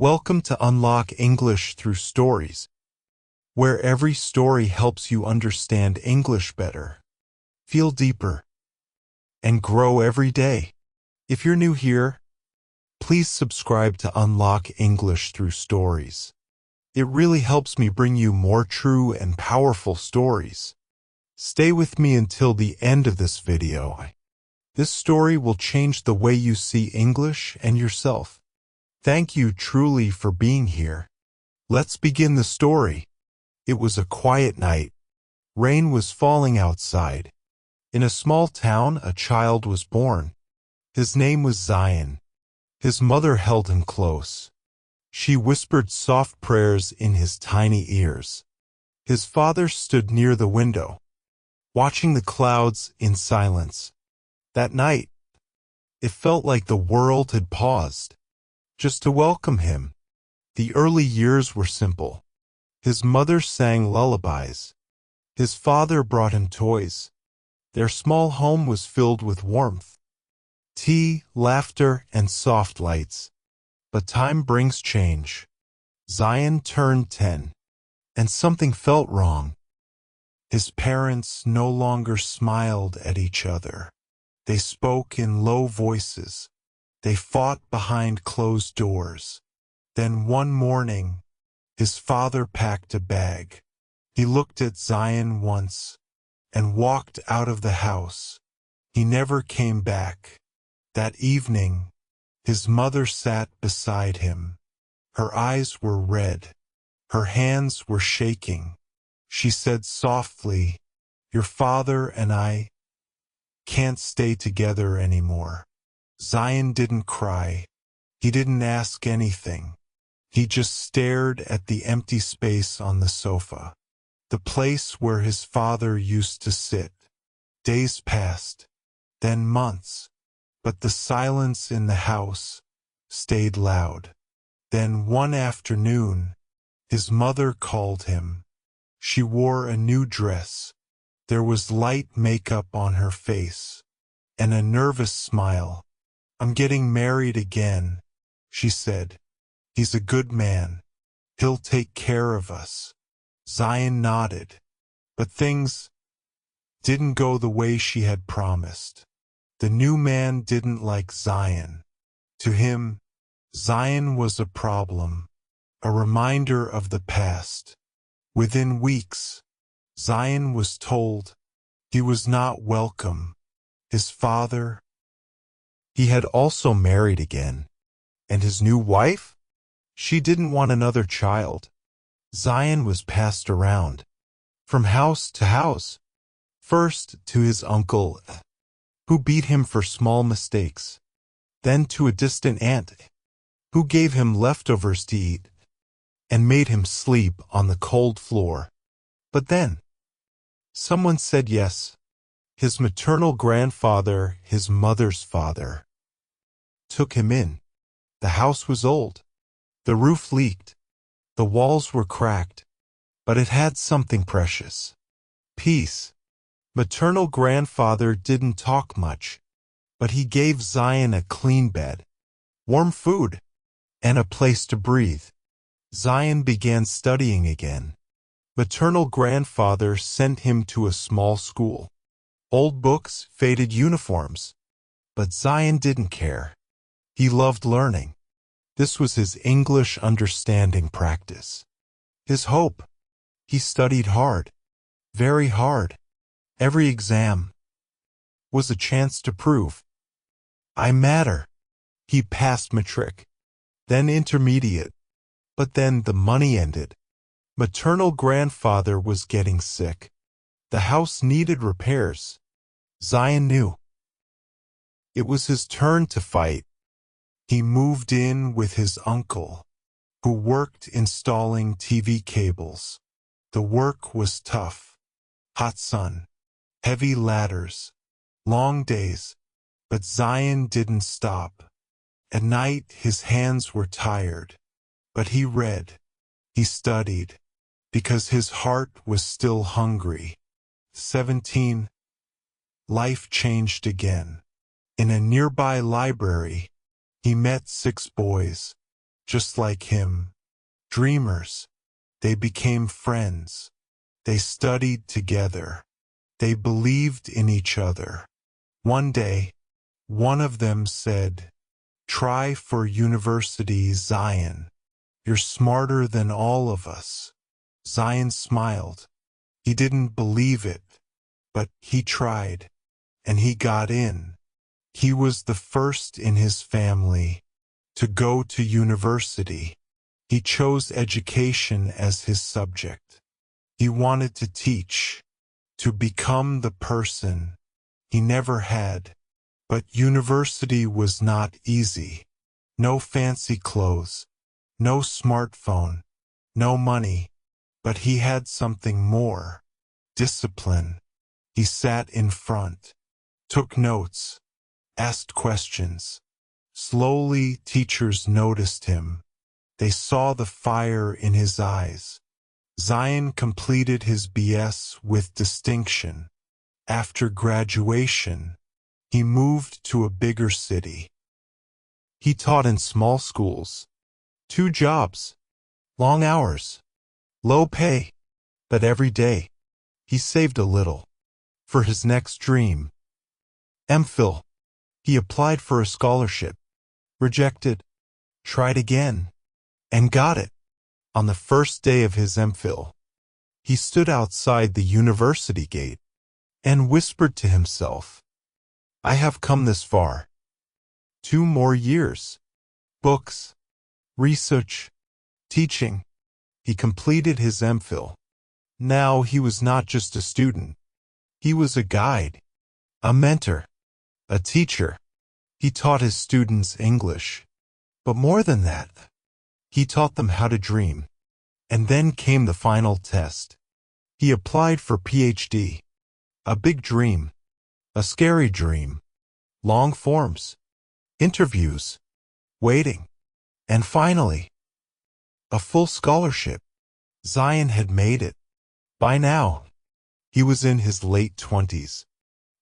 Welcome to Unlock English Through Stories, where every story helps you understand English better, feel deeper, and grow every day. If you're new here, please subscribe to Unlock English Through Stories. It really helps me bring you more true and powerful stories. Stay with me until the end of this video. This story will change the way you see English and yourself. Thank you truly for being here. Let's begin the story. It was a quiet night. Rain was falling outside. In a small town, a child was born. His name was Zayan. His mother held him close. She whispered soft prayers in his tiny ears. His father stood near the window, watching the clouds in silence. That night, it felt like the world had paused, just to welcome him. The early years were simple. His mother sang lullabies. His father brought him toys. Their small home was filled with warmth, tea, laughter, and soft lights. But time brings change. Zayan turned 10, and something felt wrong. His parents no longer smiled at each other. They spoke in low voices. They fought behind closed doors. Then one morning, his father packed a bag. He looked at Zayan once and walked out of the house. He never came back. That evening, his mother sat beside him. Her eyes were red. Her hands were shaking. She said softly, "Your father and I can't stay together anymore." Zayan didn't cry. He didn't ask anything. He just stared at the empty space on the sofa, the place where his father used to sit. Days passed, then months, but the silence in the house stayed loud. Then one afternoon, his mother called him. She wore a new dress. There was light makeup on her face, and a nervous smile. "I'm getting married again," she said. "He's a good man. He'll take care of us." Zayan nodded, but things didn't go the way she had promised. The new man didn't like Zayan. To him, Zayan was a problem, a reminder of the past. Within weeks, Zayan was told he was not welcome. His father, he had also married again. And his new wife? She didn't want another child. Zayan was passed around, from house to house. First to his uncle, who beat him for small mistakes. Then to a distant aunt, who gave him leftovers to eat and made him sleep on the cold floor. But then, someone said yes. His maternal grandfather, his mother's father, took him in. The house was old. The roof leaked. The walls were cracked. But it had something precious. Peace. Maternal grandfather didn't talk much, but he gave Zayan a clean bed, warm food, and a place to breathe. Zayan began studying again. Maternal grandfather sent him to a small school. Old books, faded uniforms. But Zayan didn't care. He loved learning. This was his English understanding practice. His hope. He studied hard. Very hard. Every exam was a chance to prove, "I matter." He passed matric, then intermediate. But then the money ended. Maternal grandfather was getting sick. The house needed repairs. Zayan knew it was his turn to fight. He moved in with his uncle, who worked installing TV cables. The work was tough. Hot sun, heavy ladders, long days. But Zayan didn't stop. At night his hands were tired. But he read. He studied, because his heart was still hungry. 17. Life changed again. In a nearby library, he met 6 boys. just like him. Dreamers. They became friends. They studied together. They believed in each other. One day, one of them said, "Try for university, Zayan. You're smarter than all of us." Zayan smiled. He didn't believe it, but he tried, and he got in. He was the first in his family to go to university. He chose education as his subject. He wanted to teach, to become the person he never had. But university was not easy. No fancy clothes, no smartphone, no money. But he had something more: discipline. He sat in front, took notes, asked questions. Slowly, teachers noticed him. They saw the fire in his eyes. Zayan completed his BS with distinction. After graduation, he moved to a bigger city. He taught in small schools. 2 jobs. Long hours. Low pay. But every day, he saved a little for his next dream. MPhil. He applied for a scholarship. Rejected. Tried again. And got it. On the first day of his MPhil, he stood outside the university gate and whispered to himself, "I have come this far. 2 more years. Books. Research. Teaching." He completed his MPhil. Now he was not just a student. He was a guide, a mentor, a teacher. He taught his students English. But more than that, he taught them how to dream. And then came the final test. He applied for PhD. A big dream. A scary dream. Long forms. Interviews. Waiting. And finally, a full scholarship. Zayan had made it. By now, he was in his late 20s.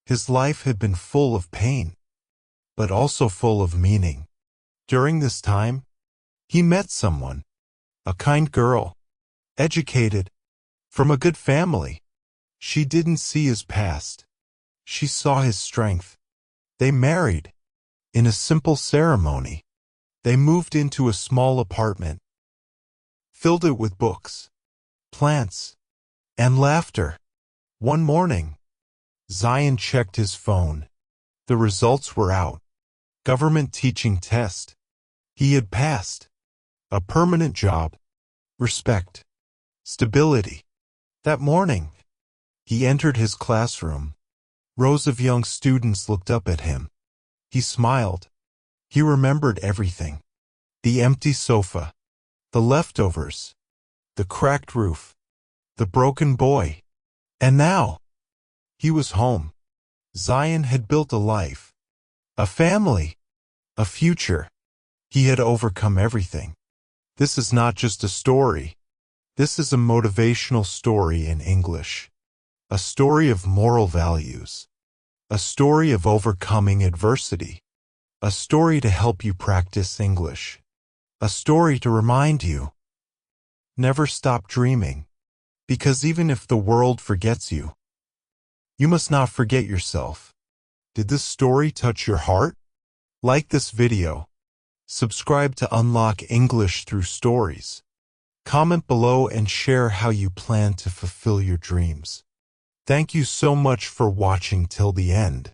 His life had been full of pain, but also full of meaning. During this time, he met someone, a kind girl, educated, from a good family. She didn't see his past. She saw his strength. They married. In a simple ceremony, they moved into a small apartment, filled it with books, plants, and laughter. One morning, Zayan checked his phone. The results were out. Government teaching test. He had passed. A permanent job. Respect. Stability. That morning, he entered his classroom. Rows of young students looked up at him. He smiled. He remembered everything. The empty sofa. The leftovers. The cracked roof. The broken boy. And now, he was home. Zayan had built a life. A family. A future. He had overcome everything. This is not just a story. This is a motivational story in English. A story of moral values. A story of overcoming adversity. A story to help you practice English. A story to remind you, never stop dreaming. Because even if the world forgets you, you must not forget yourself. Did this story touch your heart? Like this video. Subscribe to unlock English through stories. Comment below and share how you plan to fulfill your dreams. Thank you so much for watching till the end.